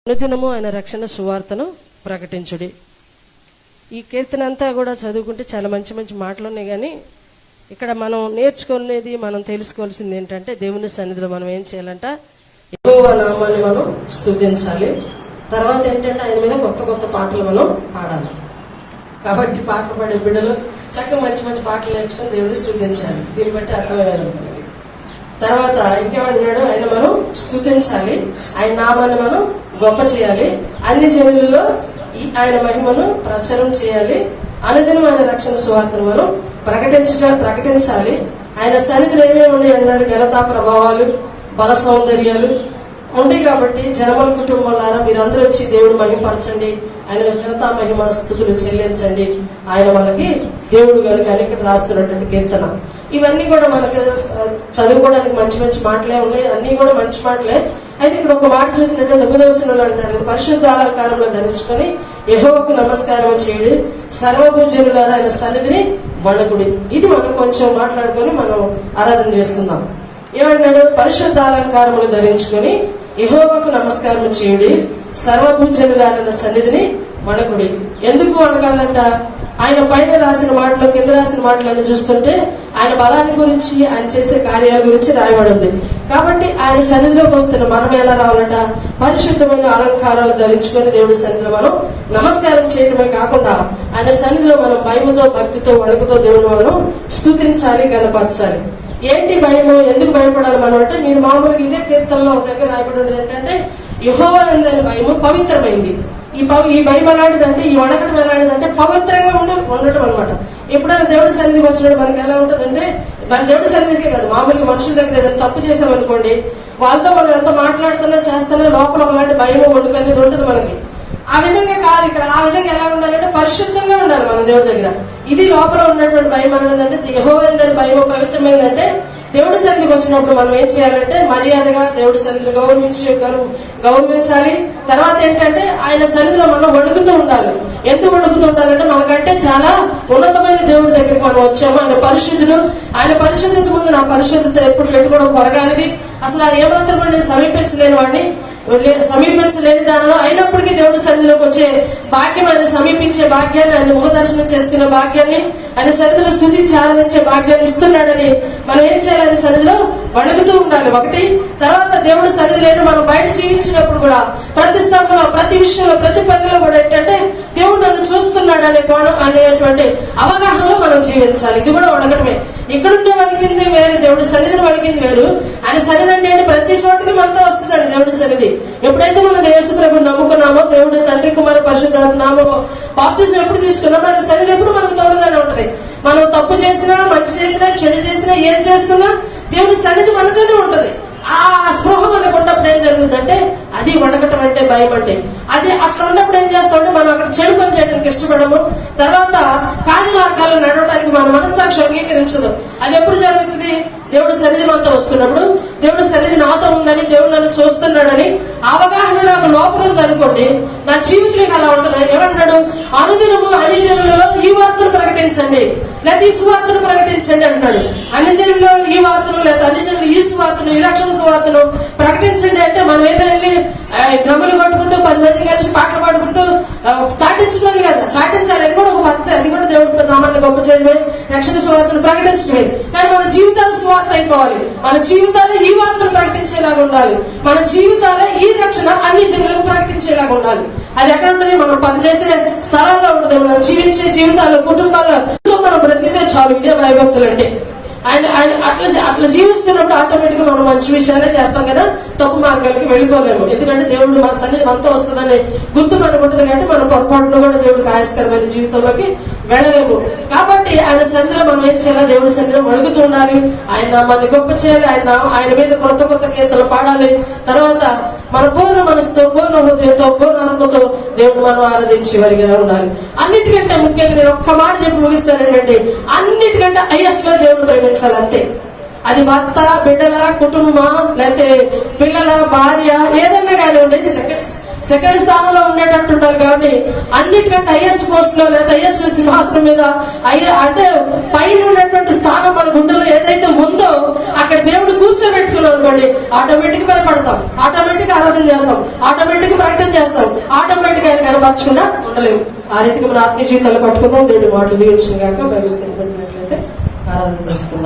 అనుదినము ఆయన రక్షణ సువార్తను ప్రకటించుడి. ఈ కీర్తన అంతా కూడా చదువుకుంటే చాలా మంచి మంచి మాటలు ఉన్నాయి. కానీ ఇక్కడ మనం నేర్చుకునేది, మనం తెలుసుకోవాల్సింది ఏంటంటే, దేవుని సన్నిధిలో మనం ఏం చేయాలంట, యెహోవా నామాన్ని మనం స్తుతించాలి. తర్వాత ఏంటంటే, ఆయన మీద కొత్త కొత్త పాటలు మనం పాడాలి. కాబట్టి పాటలు పాడే బిడ్డలు చక్కగా మంచి మంచి పాటలు నేర్చుకుని దేవుని స్తుతించాలి. దీన్ని బట్టి అర్థమయ్యాలి. తర్వాత ఇంకేమంటున్నాడు, ఆయన మనం స్తుతించాలి, ఆయన నామాన్ని మనం గొప్ప చేయాలి, అన్ని జనులలో ఆయన మహిమను ప్రచారం చేయాలి, అనుదినం ఆయన రక్షణ సువార్తను మనం ప్రకటించాలి. ఆయన సన్నిధిలో ఏమేమి ఉన్నాయి అన్నాడు, ఘనతా ప్రభావాలు, బల సౌందర్యాలు ఉంటాయి. కాబట్టి జనముల కుటుంబాలారా మీరందరూ వచ్చి దేవుడు మహిమపరచండి, ఆయన ఘనతా మహిమ స్తుతులు చెల్లించండి, ఆయన మనకి దేవుడు కనుక అని ఇక్కడ రాస్తున్నటువంటి కీర్తన. ఇవన్నీ కూడా మనకు చదువుకోవడానికి మంచి మంచి మాటలే ఉన్నాయి, అన్ని కూడా మంచి మాటలే. అయితే ఇక్కడ ఒక మాట చూసినట్టే 9వ వచనంలో అంటాడు, పరిశుద్ధ అలంకారంలో ధరించుకొని యెహోవాకు నమస్కారం చేయుడి, సర్వభూజనులారా ఆయన సన్నిధిని వణకుడి. ఇది మనం కొంచెం మాట్లాడుకొని మనం ఆరాధన చేసుకుందాం. ఏమంటాడు, పరిశుద్ధ అలంకారములు ధరించుకొని యెహోవాకు నమస్కారం చేయుడి, సర్వభూజనులారా సన్నిధిని వణకుడి. ఎందుకు వణకాలంట? ఆయన పైన రాసిన మాటలు, కింద రాసిన మాటలన్నీ చూస్తుంటే ఆయన బలాన్ని గురించి, ఆయన చేసే కార్యాల గురించి రాయబడి ఉంది. కాబట్టి ఆయన సన్నిధిలోకి వస్తున్న మనం ఎలా రావాలంట, పరిశుద్ధమైన అలంకారాలు ధరించుకొని దేవుడి సన్నిధిలో మనం నమస్కారం చేయడమే కాకుండా ఆయన సన్నిధిలో మనం భయముతో, భక్తితో, వణుకుతో దేవుడు మనం స్తుతించాలి, గణపరచాలి. ఏంటి భయము, ఎందుకు భయపడాలి మనం అంటే, మీరు మామూలుగా ఇదే కీర్తనలో ఒక దగ్గర రాయబడి ఉండేది ఏంటంటే, యెహోవా యందలి భయము పవిత్రమైంది. ఈ భయం ఎలాంటిదంటే, ఈ వణకటం ఎలాంటిదంటే పవిత్రంగా ఉండటం అనమాట. ఎప్పుడైనా దేవుడి సన్నిధికి వచ్చినప్పుడు మనకి ఎలా ఉంటుందంటే, మన దేవుడి సన్నిధికే కాదు, మామూలుగా మనుషుల దగ్గర ఏదైనా తప్పు చేసామనుకోండి, వాళ్ళతో మనం ఎంత మాట్లాడుతున్నా చేస్తున్నా లోపల ఒకలాంటి భయము, వణుకు అనేది ఉంటుంది మనకి. ఆ విధంగా కాదు ఇక్కడ. ఆ విధంగా ఎలా ఉండాలంటే పరిశుద్ధంగా ఉండాలి మన దేవుడి దగ్గర. ఇది లోపల ఉన్నటువంటి భయం అనేదంటే, యెహోవా యందలి భయం పవిత్రమైందంటే, దేవుడి సన్నిధికి వచ్చినప్పుడు మనం ఏం చేయాలంటే మర్యాదగా దేవుడి సన్నిధిని గౌరవించాలి. తర్వాత ఏంటంటే ఆయన సన్నిధిలో మనం వణుకుతూ ఉండాలి. ఎందుకు వణుకుతూ ఉండాలంటే, మనకంటే చాలా ఉన్నతమైన దేవుడి దగ్గరికి మనం వచ్చాము. ఆయన పరిశుద్ధుడు. ఆయన పరిశుద్ధత ముందు నా పరిశుద్ధత ఎప్పుడు పెట్టుకోవడం కొరగానిది. అసలు అది ఏమాత్రం నేను సమీపించలేని దానిలో అయినప్పటికీ దేవుడి సన్నిధిలోకి వచ్చే భాగ్యం, ఆయన సమీపించే భాగ్యాన్ని, ఆయన ముఖ దర్శనం చేసుకునే భాగ్యాన్ని, ఆయన సన్నిధిలో స్తుతించి ఆరాధించే భాగ్యాన్ని ఇస్తున్నాడని మనం ఏం చేయాలి, ఆయన సన్నిధిలో వణుకుతూ ఉండాలి. ఒకటి. తర్వాత దేవుడి సన్నిధిలో మనం బయట జీవించినప్పుడు కూడా ప్రతి స్థలంలో, ప్రతి విషయంలో, ప్రతి పనిలో కూడా ఏంటంటే దేవుడు నన్ను చూస్తున్నాడు అనేటువంటి అవగాహనలో మనం జీవించాలి. ఇది కూడా వణకటమే. ఇక్కడుండే వణికింది వేరు, దేవుడి సన్నిధిని వణికింది వేరు. ఆయన సన్నిధి అంటే ప్రతి చోటికి మనతో వస్తుందండి దేవుడి సన్నిధి. ఎప్పుడైతే మనం యేసు ప్రభువుని నమ్ముకున్నామో, దేవుడి తండ్రి, కుమార, పరిశుద్ధాత్మ నామము బాప్తిజం ఎప్పుడు తీసుకున్నామో ఆయన సన్నిధి ఎప్పుడు మనకు తోడుగానే ఉంటది. మనం తప్పు చేసినా, మంచి చేసినా, చెడు చేసినా, ఏం చేస్తున్నా దేవుడి సన్నిధి మనతోనే ఉంటది. ఆ స్పృహ మనకు ఉన్నప్పుడు ఏం జరుగుతుందంటే, అది వణకటం అంటే, భయం అంటే. అది అట్లా ఉన్నప్పుడు ఏం చేస్తామంటే, మనం అక్కడ చెడు పని చేయడానికి ఇష్టపడము. తర్వాత కాని మార్గాల్లో నడవడానికి మన మనస్సాక్షి అంగీకరించదు. అది ఎప్పుడు జరుగుతుంది? దేవుడు సన్నిధి మనతో వస్తున్నప్పుడు, దేవుడు సన్నిధి నాతో ఉందని, దేవుడు నన్ను చూస్తున్నాడని అవగాహన నాకు లోపల ఉందనుకోండి, నా జీవితం అలా ఉంటుంది. ఏమంటాడు, అనుదినము అన్ని జనులలో ఈ వార్తను ప్రకటించండి, లేదా ఈ సువార్తను ప్రకటించండి అంటాడు. అన్ని జనులలో ఈ వార్తను, లేదా అన్ని జనులు ఈ సువార్తను, ఈ రక్షణ సువార్తను ప్రకటించండి అంటే, మనం ఏదో వెళ్ళి డ్రమ్ములు కొట్టుకుంటూ 10 మంది కలిసి పాటలు పాడుకుంటూ చాటించడం కదా. చాటించాలి, అది కూడా ఒక పద్ధతి. అది కూడా దేవుడి నామాన్ని గొప్ప చేయడమే, రక్షణ సువార్తను ప్రకటించడమే. కానీ మన జీవితాలు సువార్త అయిపోవాలి. మన జీవితాలే ఈ వార్తను ప్రకటించేలాగా ఉండాలి. మన జీవితాలే ఈ రక్షణ అన్ని జనులకు ప్రకటించేలాగా ఉండాలి. అది ఎక్కడ ఉంటుంది? మనం పనిచేసే స్థలాల్లో ఉంటుంది. మనం జీవించే జీవితాలు, కుటుంబాల్లో మనం బ్రతికితే చాలు. ఇదే భయభక్తులు అంటే. ఆయన అట్లా జీవిస్తున్నప్పుడు ఆటోమేటిక్ గా మనం మంచి విషయాలే చేస్తాం కదా, తప్పు మార్గాలకి వెళ్ళిపోలేము. ఎందుకంటే దేవుడు మన సన్నిధి మనతో వస్తుందని గుర్తు మనకు ఉంటుంది. కాబట్టి మన పొరపాటును కూడా దేవుడికి ఆయాస్కరమైన జీవితంలోకి వెళ్ళలేము. కాబట్టి ఆయన సన్నిధిలో మనం ఏం చేయాలి, దేవుడి సన్నిధిలో వణుకుతూ ఉండాలి, ఆయన నామాన్ని గొప్ప చేయాలి, ఆయన మీద కొత్త కొత్త కీర్తనలు పాడాలి. తర్వాత మన పూర్ణ మనసుతో, పూర్ణ హృదయంతో, పూర్ణ ఆత్మతో దేవుడు మనం ఆరాధించి వరిగా ఉండాలి. అన్నిటికంటే ముఖ్యంగా నేను ఒక్క మాట చెప్పి ముగిస్తాను ఏంటంటే, అన్నిటికంటే హైయెస్ట్ గా దేవుడు ప్రేమించాలి అంతే. అది భర్త, బిడ్డల, కుటుంబం, లేకపోతే పిల్లల, భార్య, ఏదైనా కానీ ఉండే సెకండ్ స్థానంలో ఉండేటట్టు ఉంటారు. కాబట్టి అన్నిటికంటే హైయెస్ట్ పోస్ట్ లో లేదా హైయెస్ట్ సింహాసనం మీద అంటే పైన ఉన్నటువంటి స్థానం మన గుండెలో ఏదైతే ఉందో అక్కడ దేవుడు కూర్చోబెట్టుకున్నాం అనుకోండి, ఆటోమేటిక్ భయపడతాం, ఆటోమేటిక్ ఆరాధన చేస్తాం, ఆటోమేటిక్ ప్రకటన చేస్తాం, ఆటోమేటిక్ ఆయన కనపరచకుండా ఉండలేము. ఆ రీతికి మన ఆత్మీయ జీవితాలు పట్టుకున్నాం. దేవుడి మాటలు దీవించిన కాక బైబిల్ తెలిపినట్లయితే ఆరాధన చేసుకున్నాం.